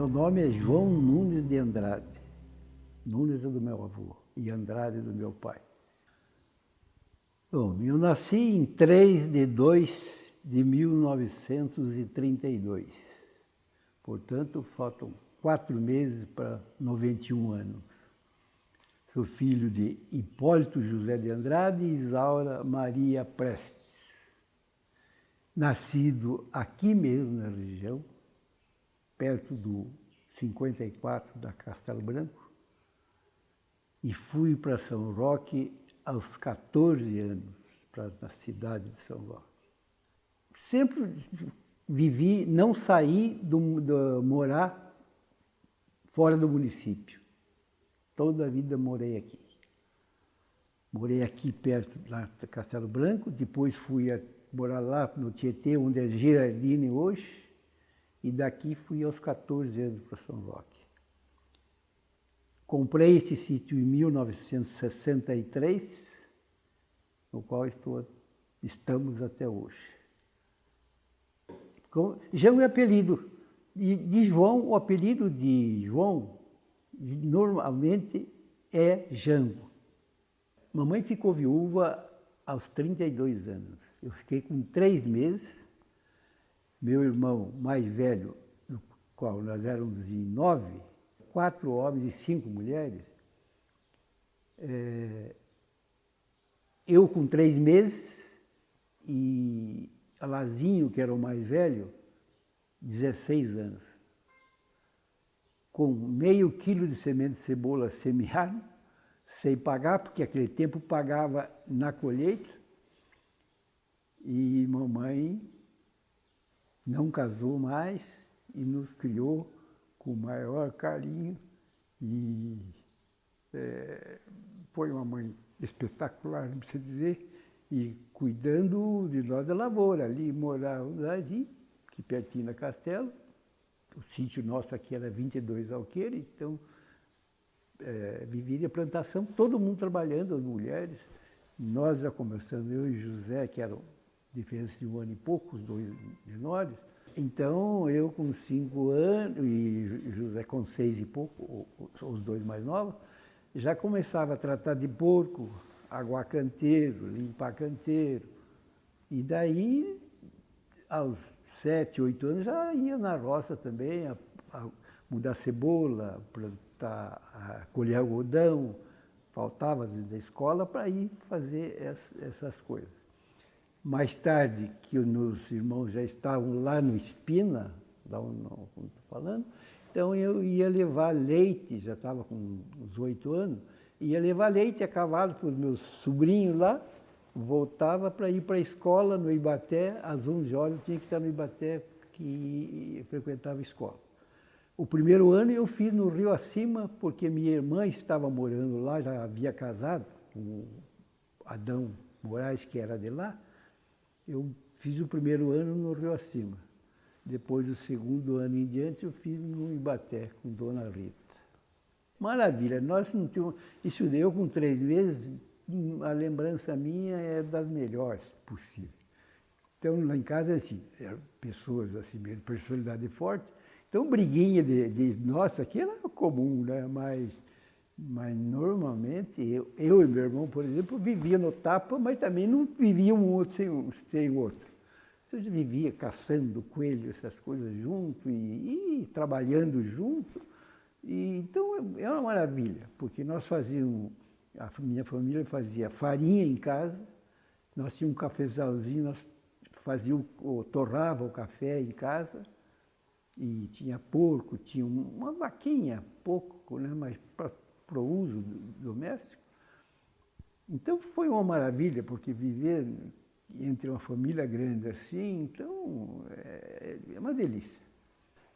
Meu nome é João Nunes de Andrade. Nunes é do meu avô e Andrade do meu pai. Bom, eu nasci em 3 de 2 de 1932. Portanto, faltam 4 meses para 91 anos. Sou filho de Hipólito José de Andrade e Isaura Maria Prestes. Nascido aqui mesmo na região, perto do 54 da Castelo Branco, e fui para São Roque aos 14 anos, na cidade de São Roque. Sempre vivi, não saí de morar fora do município. Toda a vida morei aqui. Morei aqui perto da Castelo Branco, depois fui morar lá no Tietê, onde é Girardini hoje, e daqui fui aos 14 anos para São Roque. Comprei este sítio em 1963, no qual estamos até hoje. João é apelido. De João, o apelido de João normalmente é Jango. Mamãe ficou viúva aos 32 anos. Eu fiquei com 3 meses. Meu irmão mais velho, no qual nós éramos em 9, 4 homens e 5 mulheres, eu com 3 meses e Alazinho, que era o mais velho, 16 anos. Com meio quilo de semente de cebola semeado, sem pagar, porque naquele tempo pagava na colheita, e mamãe não casou mais e nos criou com o maior carinho e foi uma mãe espetacular, não precisa dizer, e cuidando de nós da lavoura. Ali morávamos ali, aqui pertinho da Castelo. O sítio nosso aqui era 22 alqueires, então vivia a plantação, todo mundo trabalhando, as mulheres. Nós já começando, eu e José, que eram diferença de 1 ano e pouco, os 2 menores. Então, eu com 5 anos e José com 6 e pouco, os 2 mais novos, já começava a tratar de porco, aguar canteiro, limpar canteiro. E daí, aos 7, 8 anos, já ia na roça também, a mudar cebola, plantar, colher algodão. Faltava às vezes da escola para ir fazer essas coisas. Mais tarde, que os meus irmãos já estavam lá no Espina, lá onde estou falando, então eu ia levar leite, já estava com uns 8 anos, ia levar leite a cavalo para os meus sobrinhos lá, voltava para ir para a escola no Ibaté, às 11 horas eu tinha que estar no Ibaté, que frequentava a escola. O primeiro ano eu fiz no Rio Acima, porque minha irmã estava morando lá, já havia casado com o Adão Moraes, que era de lá. Eu fiz o primeiro ano no Rio Acima. Depois do segundo ano em diante, eu fiz no Ibaté, com Dona Rita. Maravilha, nós não tínhamos... Isso eu com 3 meses, a lembrança minha é das melhores possíveis. Então, lá em casa, assim, eram pessoas assim mesmo, personalidade forte. Então, briguinha de nossa aqui era comum, né? Mas normalmente, eu e meu irmão, por exemplo, vivia no tapa, mas também não vivia um outro sem o outro. Então, a gente vivia caçando coelho, essas coisas junto e trabalhando junto. E, então, é uma maravilha, porque nós fazíamos, a minha família fazia farinha em casa, nós tínhamos um cafezalzinho, nós torrava o café em casa, e tinha porco, tinha uma vaquinha, pouco, né, mas para o uso doméstico. Então foi uma maravilha, porque viver entre uma família grande assim, então é uma delícia.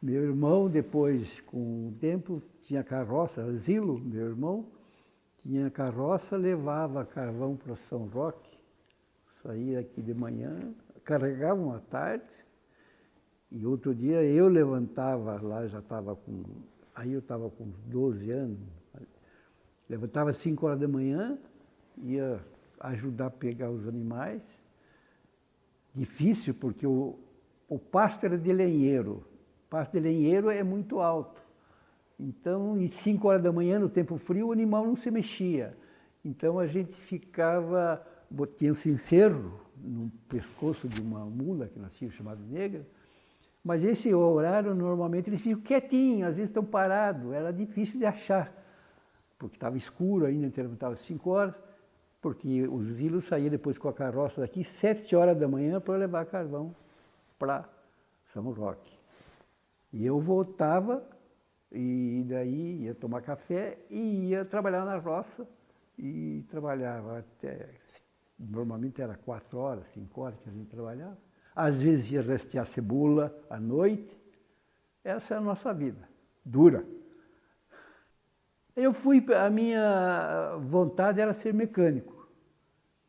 Meu irmão, depois, com o tempo, tinha carroça, Zilo, meu irmão, tinha carroça, levava carvão para São Roque, saía aqui de manhã, carregavam à tarde, e outro dia eu levantava, lá já estava com... Aí eu estava com 12 anos, levantava às 5 horas da manhã, ia ajudar a pegar os animais. Difícil, porque o pasto era de lenheiro. O pasto de lenheiro é muito alto. Então, em 5 horas da manhã, no tempo frio, o animal não se mexia. Então a gente ficava, tinha um cencerro no pescoço de uma mula, que nós tínhamos chamado negra, mas esse horário, normalmente, eles ficam quietinhos, às vezes estão parados, era difícil de achar, porque estava escuro ainda, então estava 5 horas, porque os Zilos saíam depois com a carroça daqui, 7 horas da manhã, para levar carvão para São Roque. E eu voltava, e daí ia tomar café e ia trabalhar na roça, e trabalhava até, normalmente era 4 horas, 5 horas que a gente trabalhava. Às vezes ia restear cebola à noite. Essa é a nossa vida, dura. A minha vontade era ser mecânico.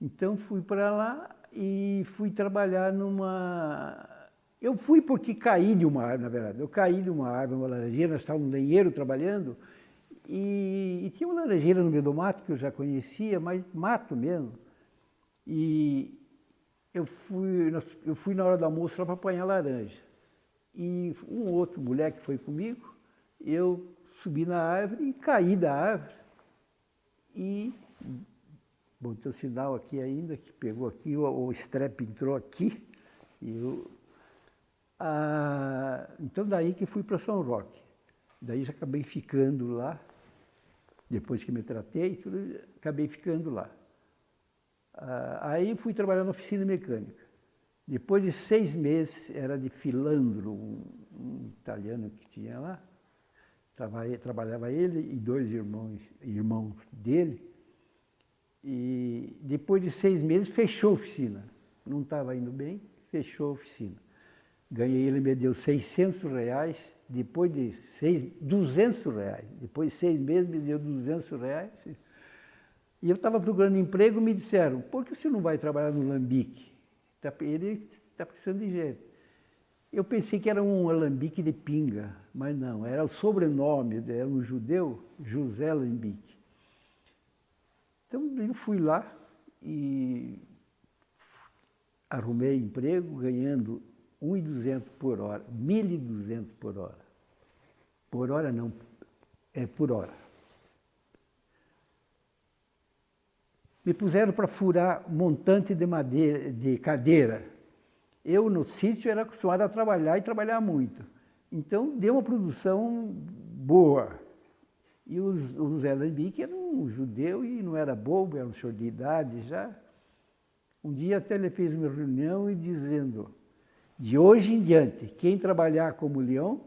Então fui para lá e fui trabalhar numa... Eu fui porque caí de uma árvore, na verdade. Eu caí de uma árvore, uma laranjeira, nós estávamos no lenheiro trabalhando, e tinha uma laranjeira no meio do mato que eu já conhecia, mas mato mesmo. E eu fui na hora do almoço lá para apanhar laranja. E um outro moleque foi comigo, eu subi na árvore e caí da árvore. E, bom, tem um sinal aqui ainda, que pegou aqui, o strep entrou aqui. Então daí que fui para São Roque. Daí já acabei ficando lá, depois que me tratei, acabei ficando lá. Aí fui trabalhar na oficina mecânica. Depois de 6 meses, era de Filandro, um italiano que tinha lá. Trabalhava ele e 2 irmãos dele. E depois de 6 meses, fechou a oficina. Não estava indo bem, fechou a oficina. Ganhei, ele me deu R$600, depois de 200 reais. Depois de 6 meses, me deu R$200. E eu estava procurando emprego, me disseram, por que você não vai trabalhar no Alambique? Ele está precisando de gente. Eu pensei que era um alambique de pinga, mas não, era o sobrenome, era um judeu, José Alambique. Então eu fui lá e arrumei emprego ganhando R$1.200 por hora, R$1.200 por hora. Por hora não, é por hora. Me puseram para furar montante de madeira, de cadeira. Eu, no sítio, era acostumado a trabalhar e trabalhar muito. Então, deu uma produção boa. E o Zé Alambique era um judeu e não era bobo, era um senhor de idade já. Um dia até ele fez uma reunião e dizendo, de hoje em diante, quem trabalhar como leão,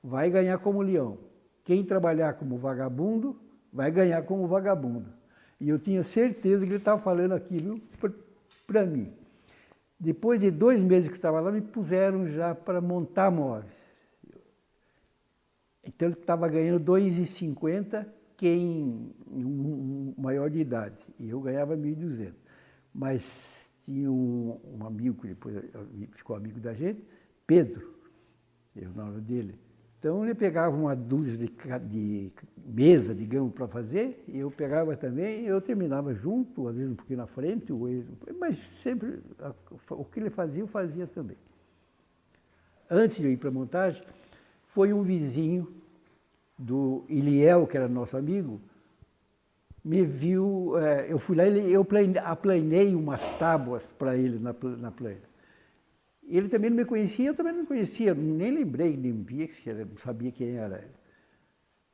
vai ganhar como leão. Quem trabalhar como vagabundo, vai ganhar como vagabundo. E eu tinha certeza que ele estava falando aquilo para mim. Depois de 2 meses que estava lá, me puseram já para montar móveis. Então ele estava ganhando R$2,50, quem maior de idade, e eu ganhava R$1.200. Mas tinha um amigo que depois ficou amigo da gente, Pedro, eu o nome dele. Então ele pegava uma dúzia de mesa, digamos, para fazer, e eu pegava também, eu terminava junto, às vezes um pouquinho na frente, mas sempre o que ele fazia, eu fazia também. Antes de eu ir para a montagem, foi um vizinho do Iliel, que era nosso amigo, me viu, eu fui lá, eu aplanei umas tábuas para ele na plana. Ele também não me conhecia, eu também não conhecia, nem lembrei, nem via, não sabia quem era.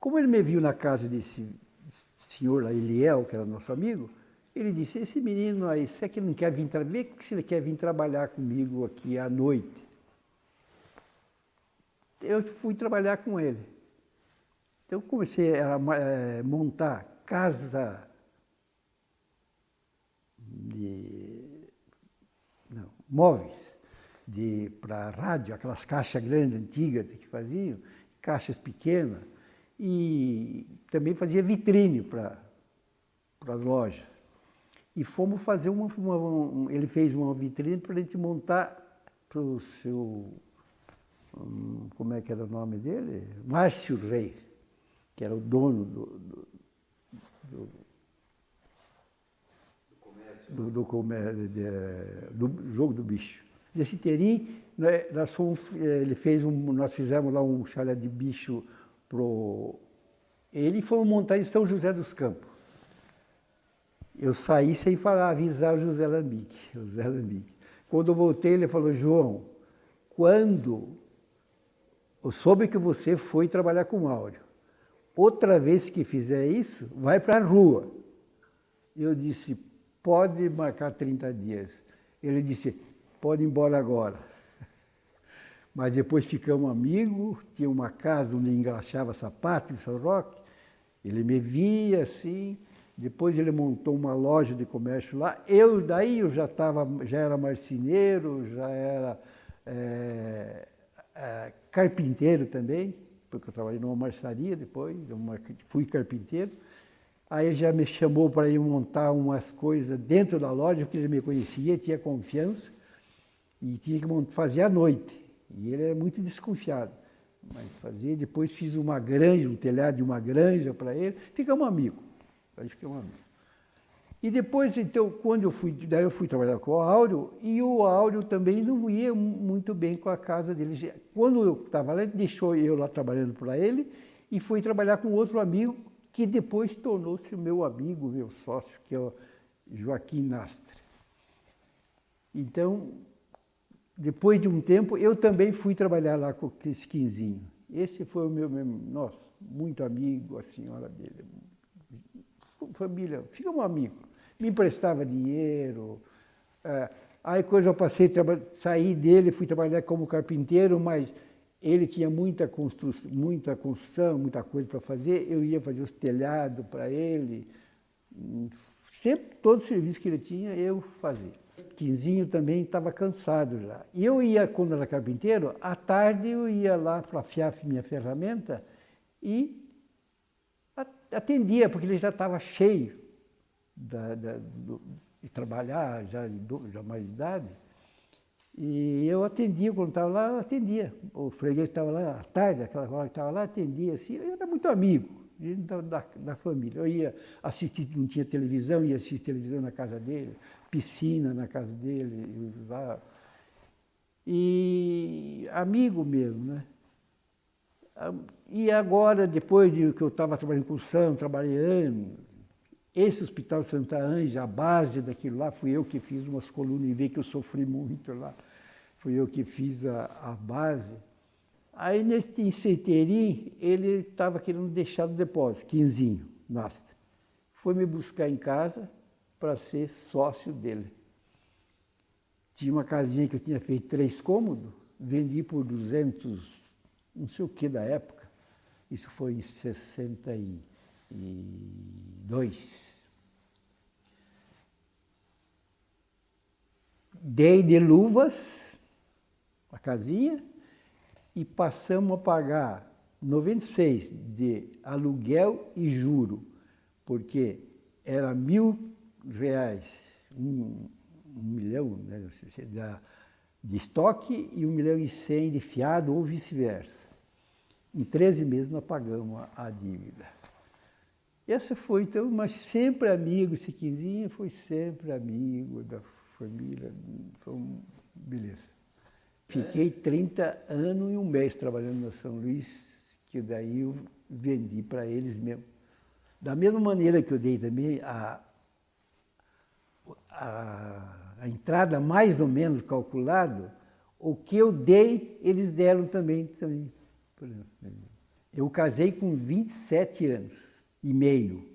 Como ele me viu na casa desse senhor lá, Eliel, que era nosso amigo, ele disse, esse menino aí, será que ele não quer vir trabalhar? Por que ele quer vir trabalhar comigo aqui à noite? Eu fui trabalhar com ele. Então comecei a montar casa móveis para rádio, aquelas caixas grandes, antigas que faziam, caixas pequenas, e também fazia vitrine para as lojas. E fomos fazer ele fez uma vitrine para a gente montar para o seu, como é que era o nome dele? Márcio Reis, que era o dono do jogo do bicho. Desse terim, nós fizemos lá um chalé de bicho Ele foi montar em São José dos Campos. Eu saí sem falar, avisar o José Lambique. Quando eu voltei, ele falou, João, quando eu soube que você foi trabalhar com o Áureo, outra vez que fizer isso, vai para a rua. Eu disse, pode marcar 30 dias. Ele disse, pode ir embora agora. Mas depois ficamos amigos, tinha uma casa onde engraxava sapato em São Roque, ele me via assim, depois ele montou uma loja de comércio lá, daí eu já era marceneiro, já era carpinteiro também, porque eu trabalhei numa marcenaria depois, fui carpinteiro. Aí ele já me chamou para ir montar umas coisas dentro da loja, porque ele me conhecia, tinha confiança, e tinha que fazer à noite. E ele era muito desconfiado. Mas fazia, depois fiz uma granja, um telhado de uma granja para ele, ficamos amigos. Aí ficamos amigos. E depois, então, daí eu fui trabalhar com o Áureo, e o Áureo também não ia muito bem com a casa dele. Quando eu estava lá, ele deixou eu lá trabalhando para ele, e foi trabalhar com outro amigo, que depois tornou-se o meu amigo, meu sócio, que é o Joaquim Nastre. Então, depois de um tempo, eu também fui trabalhar lá com esse Quinzinho. Esse foi o meu, nossa, muito amigo, a senhora dele. Família, ficamos amigos. Me emprestava dinheiro. Aí quando eu saí dele, fui trabalhar como carpinteiro, mas ele tinha muita construção, muita coisa para fazer. Eu ia fazer os telhados para ele. Sempre, todo o serviço que ele tinha, eu fazia. Quinzinho também estava cansado já. E eu ia, quando era carpinteiro, à tarde eu ia lá para afiar minha ferramenta e atendia, porque ele já estava cheio de trabalhar, já mais de idade. E eu atendia, quando estava lá, eu atendia. O freguês estava lá à tarde, aquela hora que estava lá, atendia assim. Eu era muito amigo da família. Eu ia assistir, não tinha televisão, ia assistir televisão na casa dele, piscina na casa dele, eu usava. E amigo mesmo, né? E agora, depois de que eu estava trabalhando com o Sam, trabalhei anos, esse Hospital Santa Ângela, a base daquilo lá, fui eu que fiz umas colunas, e vê que eu sofri muito lá, fui eu que fiz a base. Aí, nesse Inseiterim, ele estava querendo deixar no depósito, Quinzinho, Nastre. Foi me buscar em casa para ser sócio dele. Tinha uma casinha que eu tinha feito 3 cômodos, vendi por 200, não sei o que da época. Isso foi em 62. Dei de luvas a casinha e passamos a pagar 96 de aluguel e juro, porque era R$1.000, 1 milhão, né, de estoque e 1.100.000 de fiado ou vice-versa. Em 13 meses nós pagamos a dívida. Essa foi, então, mas sempre amigo, esse Quinzinho foi sempre amigo da família, foi beleza. Fiquei 30 anos e 1 mês trabalhando na São Luís, que daí eu vendi para eles mesmo. Da mesma maneira que eu dei também a entrada mais ou menos calculado, o que eu dei, eles deram também. Por exemplo, eu casei com 27 anos e meio.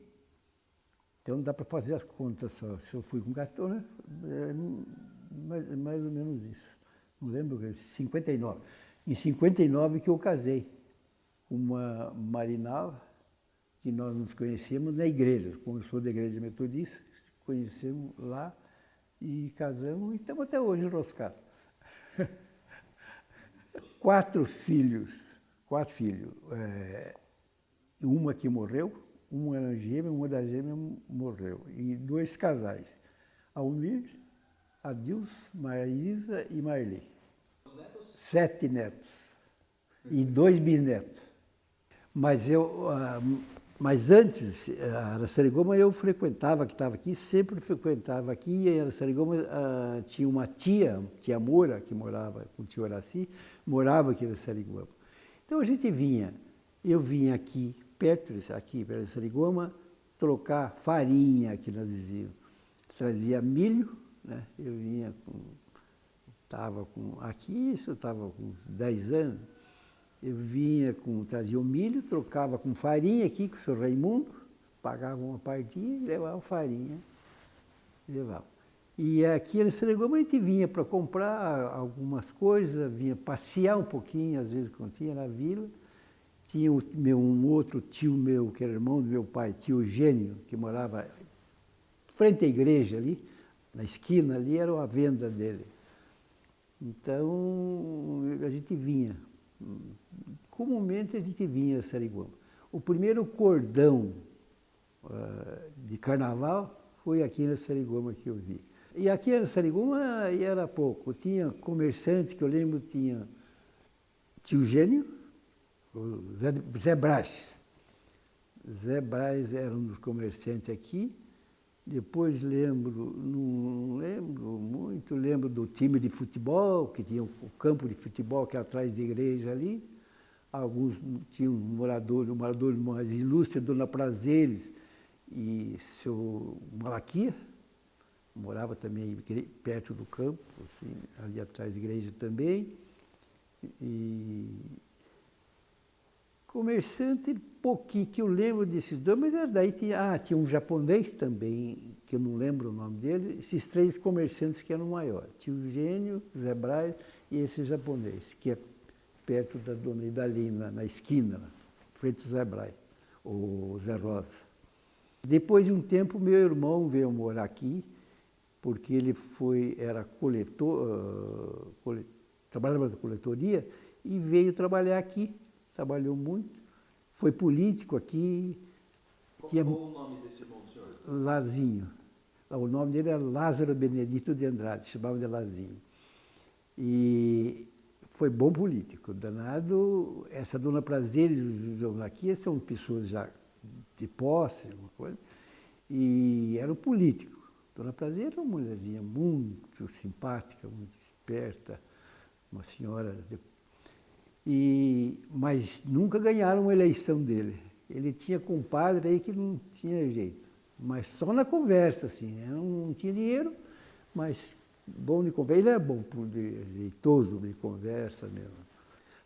Então não dá para fazer as contas só. Se eu fui com 14, né? Mais ou menos isso. Não lembro, 59. Em 59 que eu casei com uma marinal, que nós nos conhecemos na igreja. Como eu sou da igreja metodista, conhecemos lá e casamos e estamos até hoje enroscados. 4 filhos. Uma que morreu, uma era gêmea, uma da gêmea morreu. E 2 casais. Almir, Adilson, Maísa e Marli. 7 netos. E 2 bisnetos. Mas antes, a Araçarigoma eu frequentava, que estava aqui, sempre frequentava aqui, e a Araçarigoma tinha uma tia Moura, que morava com o tio Horaci, morava aqui em Araçarigoma. Então a gente vinha eu vinha aqui, perto de Sarigoma, trocar farinha, que nós dizíamos. Trazia milho, né? Eu vinha aqui, isso eu estava com uns 10 anos, eu vinha trazia o milho, trocava com farinha aqui com o senhor Raimundo, pagava uma partinha e levava farinha. Levava. E aqui em Sarigoma a gente vinha para comprar algumas coisas, vinha passear um pouquinho, às vezes quando tinha na vila. Tinha um outro tio meu, que era irmão do meu pai, tio Eugênio, que morava frente à igreja ali, na esquina ali, era a venda dele. Então, a gente vinha. Comumente a gente vinha a Sarigoma. O primeiro cordão de carnaval foi aqui na Sarigoma que eu vi. E aqui na Sarigoma era pouco. Tinha comerciante, que eu lembro, tinha tio Eugênio, o Zé Brás. Zé Brás era um dos comerciantes aqui. Depois não lembro muito, lembro do time de futebol, que tinha o campo de futebol que é atrás da igreja ali. Alguns tinham um morador mais ilustre, Dona Prazeres e seu Malaquia, morava também perto do campo, assim, ali atrás da igreja também. E comerciante, pouquinho, que eu lembro desses dois, mas daí tinha um japonês também, que eu não lembro o nome dele, esses três comerciantes que eram maiores, tio Eugênio, Zé Brás e esse japonês, que é perto da Dona Idalina, na esquina, lá, frente ao Zé Brás, o Zé Rosa. Depois de um tempo, meu irmão veio morar aqui, porque ele era coletor, trabalhava na coletoria e veio trabalhar aqui. Trabalhou muito, foi político aqui. Qual o nome desse irmão do senhor? Lazinho. O nome dele era Lázaro Benedito de Andrade, chamava de Lazinho. E foi bom político, danado. Essa Dona Prazeres e o aqui são pessoas já de posse, uma coisa, e era um político. Dona Prazeres era uma mulherzinha muito simpática, muito esperta, uma senhora mas nunca ganharam uma eleição dele. Ele tinha compadre aí que não tinha jeito, mas só na conversa, assim, né? Não tinha dinheiro, mas bom de conversa. Ele era bom, jeitoso de conversa mesmo.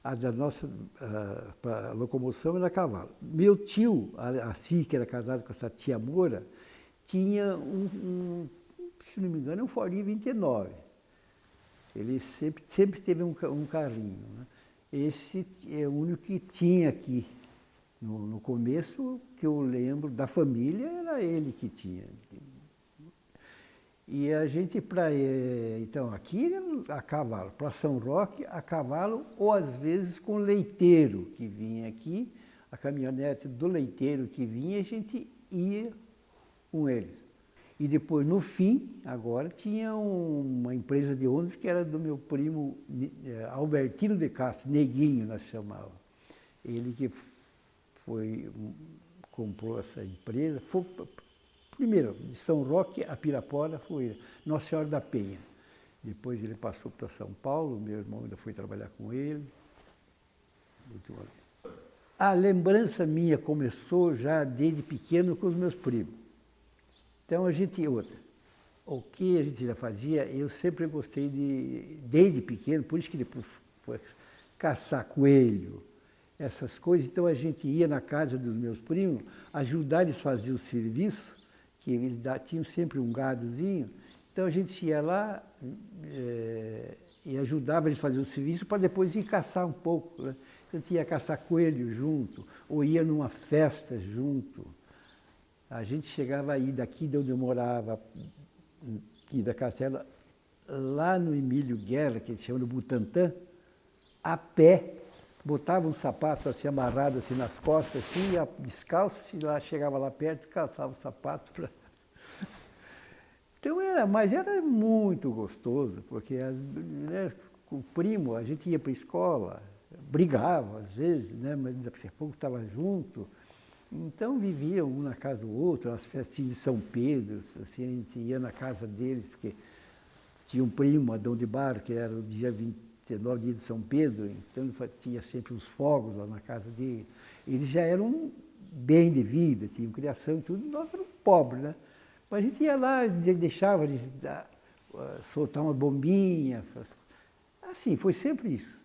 A locomoção era a cavalo. Meu tio, assim, que era casado com essa tia Moura, tinha se não me engano, um Fordinho 29. Ele sempre teve um carrinho, né? Esse é o único que tinha aqui. No começo, que eu lembro da família, era ele que tinha. E a gente, então, aqui a cavalo, para São Roque, a cavalo, ou às vezes com leiteiro que vinha aqui, a caminhonete do leiteiro que vinha, a gente ia com eles. E depois, no fim, agora, tinha uma empresa de ônibus que era do meu primo Albertino de Castro, Neguinho, nós chamávamos. Ele que comprou essa empresa. Primeiro, de São Roque a Pirapora, foi Nossa Senhora da Penha. Depois ele passou para São Paulo, meu irmão ainda foi trabalhar com ele. A lembrança minha começou já desde pequeno com os meus primos. Então o que a gente já fazia, eu sempre gostei desde pequeno, por isso que depois foi caçar coelho, essas coisas. Então a gente ia na casa dos meus primos, ajudar eles a fazer o serviço, que eles tinham sempre um gadozinho. Então a gente ia lá e ajudava eles a fazer o serviço para depois ir caçar um pouco, né? Então a gente ia caçar coelho junto, ou ia numa festa junto. A gente chegava aí daqui de onde eu morava, aqui da Castela, lá no Emílio Guerra, que eles chamam de Butantã, a pé, botava um sapato assim amarrado assim nas costas, assim, ia descalço, e lá chegava lá perto, calçava o sapato para... Então mas era muito gostoso, porque com o primo a gente ia para a escola, brigava às vezes, né, mas daqui a pouco estava junto. Então viviam um na casa do outro, as festinhas de São Pedro, assim, a gente ia na casa deles, porque tinha um primo, Adão de Bar, que era o dia 29, dia de São Pedro, então tinha sempre uns fogos lá na casa dele. Eles já eram bem de vida, tinham criação e tudo, nós éramos pobres, né? Mas a gente ia lá, deixava de soltar uma bombinha. Assim, foi sempre isso.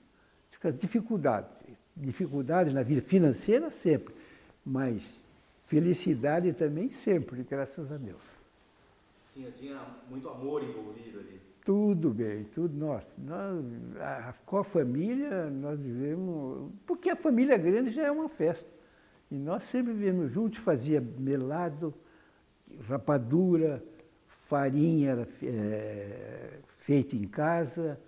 Dificuldades. Dificuldades na vida financeira, sempre. Mas felicidade também, sempre, graças a Deus. Tinha muito amor envolvido ali. Tudo bem, tudo. Com a família, nós vivemos. Porque a família grande já é uma festa. E nós sempre vivemos juntos, fazia melado, rapadura, farinha feita em casa,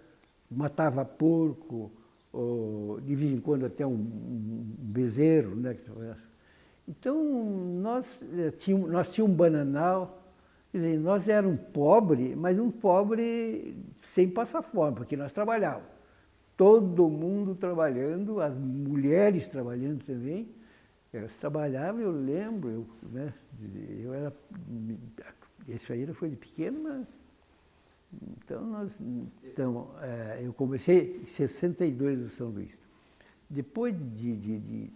matava porco, ou, de vez em quando até um bezerro, né? Então, nós tínhamos um bananal, quer dizer, nós éramos pobres, mas um pobre sem passar fome, porque nós trabalhávamos. Todo mundo trabalhando, as mulheres trabalhando também. Elas trabalhavam, eu lembro, né? Eu era. Isso aí foi de pequeno, mas. Então, eu comecei em 62 no São Luís. Depois de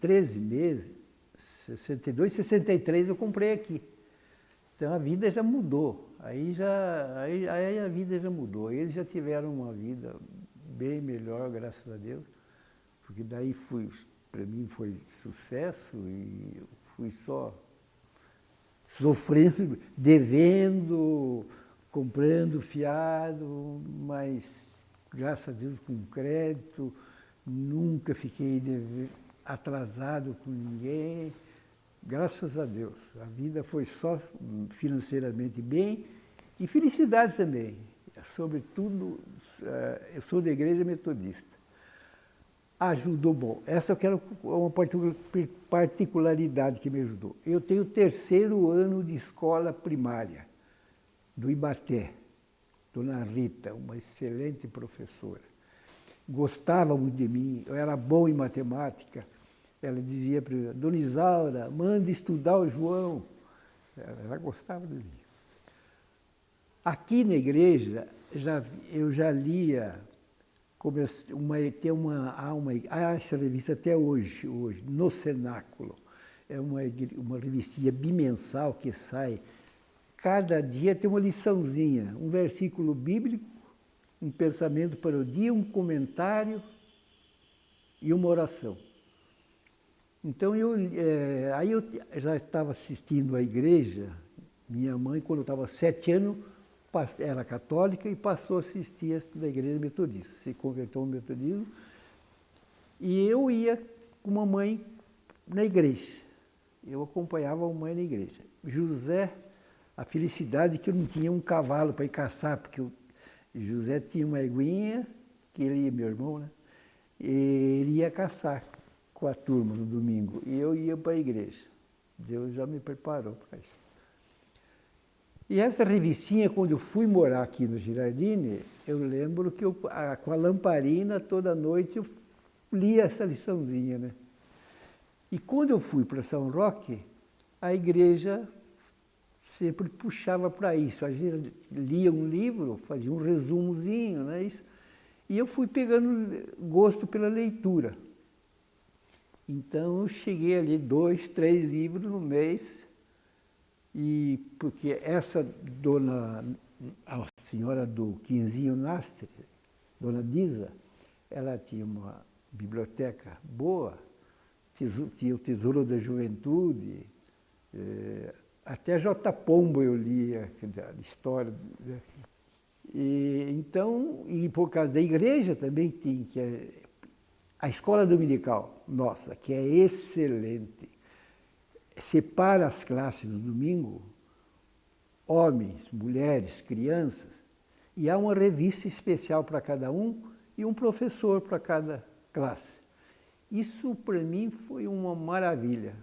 13 meses, 62, 63 eu comprei aqui. Então a vida já mudou. Aí a vida já mudou. Eles já tiveram uma vida bem melhor, graças a Deus. Porque daí para mim foi sucesso e eu fui só sofrendo, devendo, comprando fiado, mas graças a Deus com crédito, nunca fiquei atrasado com ninguém, graças a Deus. A vida foi só financeiramente bem e felicidade também. Sobretudo, eu sou da igreja metodista. Ajudou, bom, essa eu quero uma particularidade que me ajudou. Eu tenho o 3º ano de escola primária, do Ibaté, Dona Rita, uma excelente professora. Gostava muito de mim, eu era bom em matemática. Ela dizia para mim, Dona Isaura, manda estudar o João. Ela gostava de mim. Aqui na igreja, eu já lia, há essa revista até hoje, no Cenáculo. É uma revistinha bimensal que sai. Cada dia tem uma liçãozinha, um versículo bíblico, um pensamento para o dia, um comentário e uma oração. Então, aí eu já estava assistindo à igreja, minha mãe, quando eu estava 7 anos, era católica e passou a assistir da igreja metodista, se converteu ao metodismo, e eu ia com a mamãe na igreja. Eu acompanhava a mamãe na igreja. José, a felicidade que eu não tinha um cavalo para ir caçar, porque José tinha uma eguinha, que ele ia, meu irmão, né? E ele ia caçar com a turma no domingo, e eu ia para a igreja. Deus já me preparou para isso. E essa revistinha, quando eu fui morar aqui no Girardini, eu lembro que com a lamparina, toda noite, eu lia essa liçãozinha, né? E quando eu fui para São Roque, a igreja sempre puxava para isso. A gente lia um livro, fazia um resumozinho, né? Isso. E eu fui pegando gosto pela leitura. Então, eu cheguei ali 2, 3 livros no mês. E porque essa a senhora do Quinzinho Nastre, Dona Disa, ela tinha uma biblioteca boa, tinha o Tesouro da Juventude, até J. Pombo eu lia, a história. Então, e por causa da igreja também tinha, que é a escola dominical nossa, que é excelente. Separa as classes no domingo, homens, mulheres, crianças, e há uma revista especial para cada um e um professor para cada classe. Isso para mim foi uma maravilha,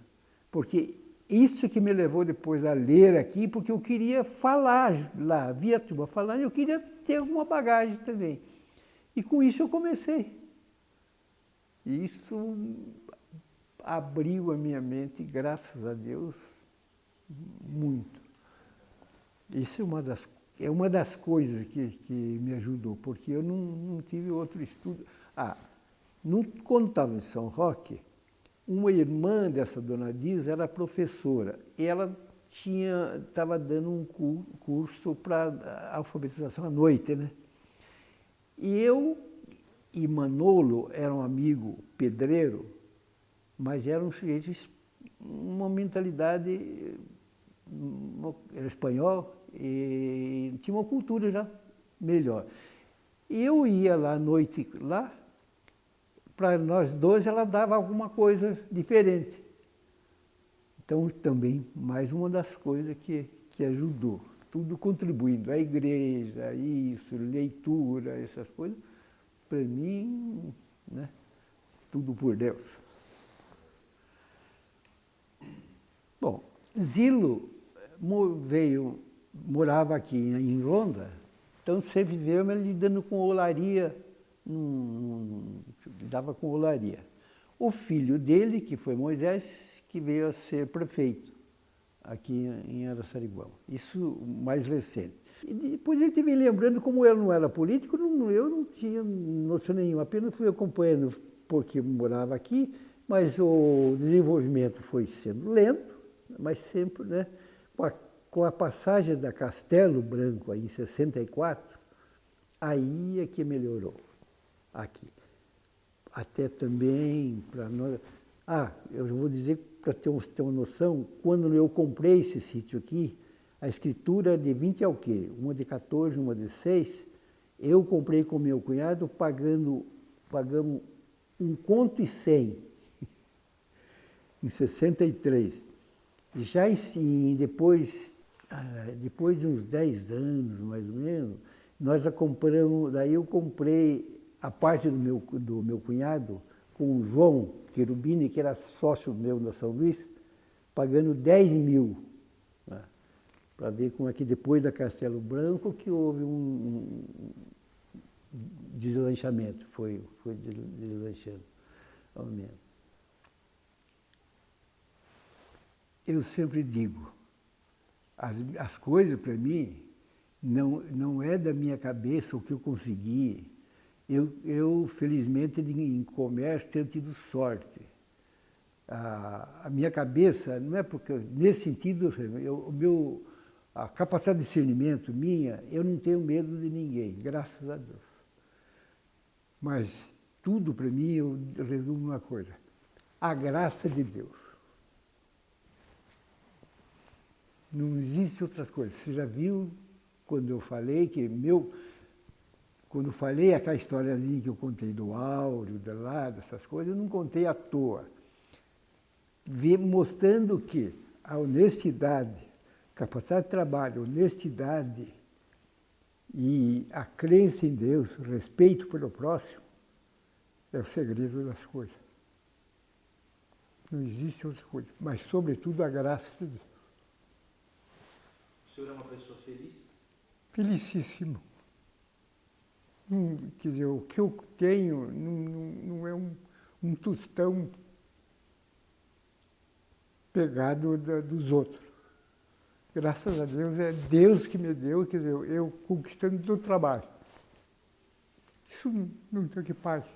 porque isso que me levou depois a ler aqui, porque eu queria falar lá, via a turma falando, e eu queria ter alguma bagagem também. E com isso eu comecei. E isso abriu a minha mente, graças a Deus, muito. Isso é uma das coisas que me ajudou, porque eu não tive outro estudo. Quando estava em São Roque, Uma irmã dessa dona Diz era professora. E ela estava dando um curso para alfabetização à noite, né? E eu e Manolo era um amigo pedreiro, mas era um sujeito, uma mentalidade era espanhol e tinha uma cultura já melhor. Eu ia lá à noite, lá, para nós dois ela dava alguma coisa diferente. Então, também, mais uma das coisas que ajudou. Tudo contribuindo. A igreja, isso, leitura, essas coisas. Para mim, né, tudo por Deus. Bom, Zilo morava aqui em Ronda, então sempre viveu lidando com olaria, lidava com olaria. O filho dele, que foi Moisés, que veio a ser prefeito aqui em Araçariguama. Isso mais recente. E depois ele teve lembrando, como eu não era político, eu não tinha noção nenhuma, apenas fui acompanhando porque morava aqui, mas o desenvolvimento foi sendo lento, mas sempre, né? Com a passagem da Castelo Branco aí, em 64, aí é que melhorou aqui. Até também para nós. Eu vou dizer, para ter uma noção, quando eu comprei esse sítio aqui, a escritura de 20 alqueires, uma de 14, uma de 6, eu comprei com meu cunhado pagamos 1,100 em 63. Já depois de uns 10 anos, mais ou menos, nós a compramos, daí eu comprei a parte do meu cunhado com o João Cherubini, que era sócio meu na São Luís, pagando 10 mil. Né, para ver como é que depois da Castelo Branco que houve um deslanchamento, foi deslanchando, aumento. Eu sempre digo, as coisas para mim não é da minha cabeça o que eu consegui. Eu felizmente, em comércio, tenho tido sorte. A minha cabeça, não é porque, nesse sentido, a capacidade de discernimento minha, eu não tenho medo de ninguém, graças a Deus. Mas tudo para mim, eu resumo numa coisa: a graça de Deus. Não existe outra coisa. Você já viu quando eu falei quando falei aquela historiazinha que eu contei do áureo, dessas coisas, eu não contei à toa. Mostrando que a honestidade, capacidade de trabalho, honestidade e a crença em Deus, respeito pelo próximo, é o segredo das coisas. Não existe outra coisa, mas sobretudo a graça de Deus. O senhor é uma pessoa feliz? Felicíssimo. Quer dizer, o que eu tenho não é um tostão pegado dos outros. Graças a Deus, é Deus que me deu, quer dizer, eu conquistando do trabalho. Isso não tem que pague.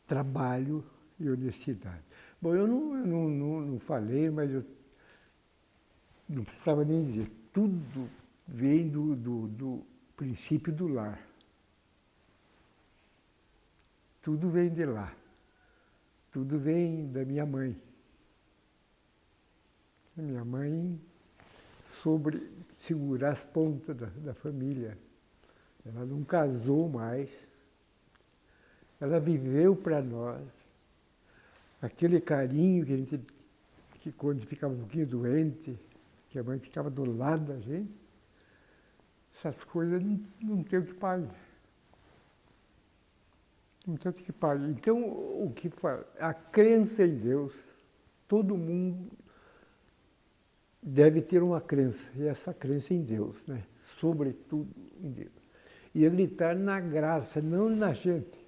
Trabalho e honestidade. Bom, eu não falei, mas eu não precisava nem dizer. Tudo vem do princípio do lar. Tudo vem de lá. Tudo vem da minha mãe. A minha mãe soube segurar as pontas da família. Ela não casou mais. Ela viveu para nós. Aquele carinho que quando ficava um pouquinho doente, que a mãe ficava do lado da gente, essas coisas não tem o que pagar. Não tem o que pagar. Então, o que faz? A crença em Deus, todo mundo deve ter uma crença, e essa crença em Deus, né? Sobretudo em Deus. E gritar na graça, não na gente.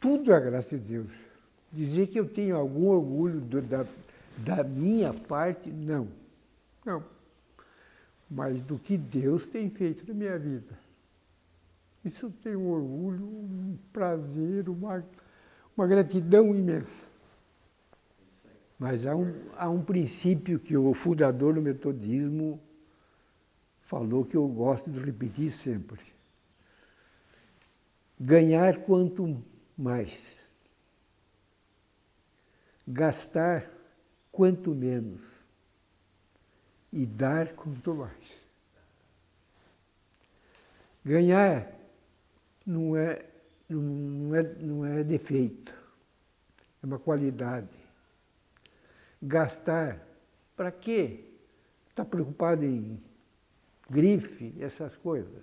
Tudo é a graça de Deus. Dizer que eu tenho algum orgulho da minha parte, não. Não. Mas do que Deus tem feito na minha vida. Isso eu tenho um orgulho, um prazer, uma gratidão imensa. Mas há um princípio que o fundador do metodismo falou que eu gosto de repetir sempre. Ganhar quanto mais. Gastar quanto menos. E dar quanto mais. Ganhar não é defeito, é uma qualidade. Gastar, para quê? Está preocupado em grife, essas coisas.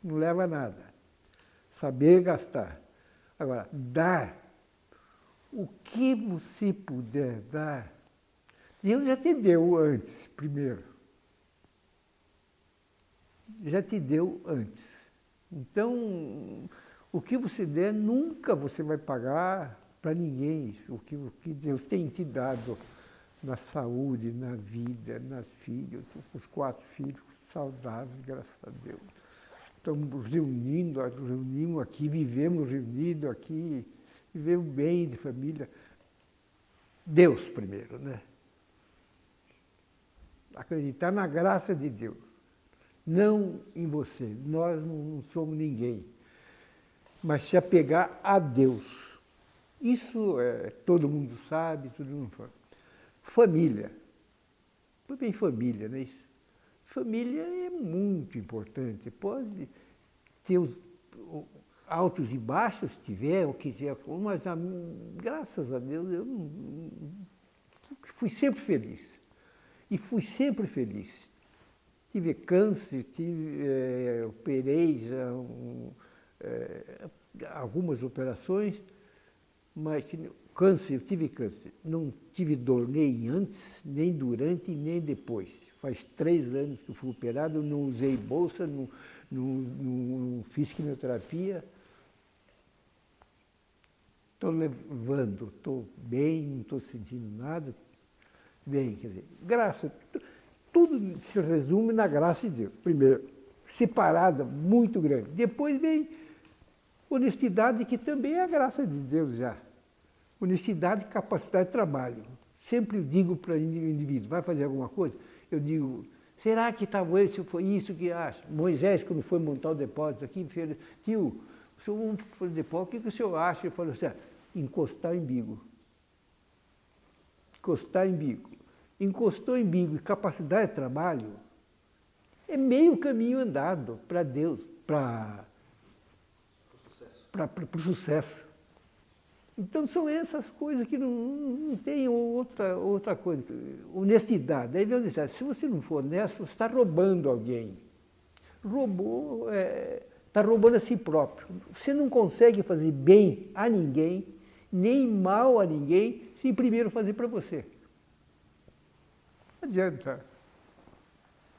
Não leva a nada. Saber gastar. Agora, dar. O que você puder dar, Deus já te deu antes, primeiro. Já te deu antes. Então, o que você der, nunca você vai pagar para ninguém. O que Deus tem te dado na saúde, na vida, nas filhas, os 4 filhos saudáveis, graças a Deus. Estamos reunimos aqui, vivemos reunidos aqui, vivemos bem de família. Deus primeiro, né? Acreditar na graça de Deus. Não em você. Nós não somos ninguém. Mas se apegar a Deus. Isso todo mundo sabe, todo mundo fala. Família. Também família, não é isso? Família é muito importante. Pode ter os altos e baixos, se tiver, ou quiser, mas graças a Deus eu fui sempre feliz. E fui sempre feliz. Tive câncer, operei algumas operações, mas câncer, tive câncer. Não tive dor nem antes, nem durante, nem depois. Faz 3 anos que eu fui operado, não usei bolsa, não fiz quimioterapia. Estou levando, estou bem, não estou sentindo nada. Bem, quer dizer, graça. Tudo se resume na graça de Deus. Primeiro, separada, muito grande. Depois vem honestidade, que também é a graça de Deus já. Honestidade e capacidade de trabalho. Sempre digo para o indivíduo, vai fazer alguma coisa? Eu digo, será que talvez foi isso que acha? Moisés, quando foi montar o depósito aqui, fez, tio, o senhor vamos fazer o depósito, o que o senhor acha? Ele falou assim, encostar o umbigo. Encostar o umbigo. Encostou o umbigo e capacidade de trabalho, é meio caminho andado para Deus, para o sucesso. Então são essas coisas que não tem outra coisa. Honestidade. Aí vem honestidade. Se você não for honesto, você está roubando alguém. Está roubando a si próprio. Você não consegue fazer bem a ninguém, nem mal a ninguém, sem primeiro fazer para você. Não adianta.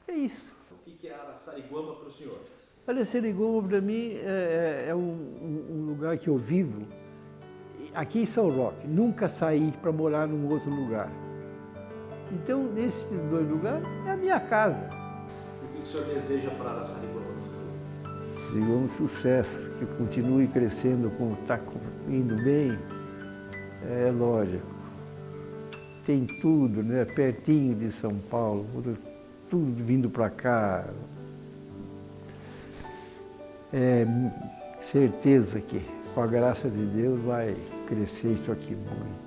É isso. O que é Araçariguama para o senhor? Araçariguama, para mim, é um lugar que eu vivo. Aqui em São Roque, nunca saí para morar num outro lugar. Então, nesses 2 lugares, é a minha casa. O que o senhor deseja para Araçariguama? Digo, um sucesso, que continue crescendo como está indo bem, é lógico. Tem tudo, né? Pertinho de São Paulo, tudo vindo para cá. É certeza que, com a graça de Deus, vai crescer isso aqui muito.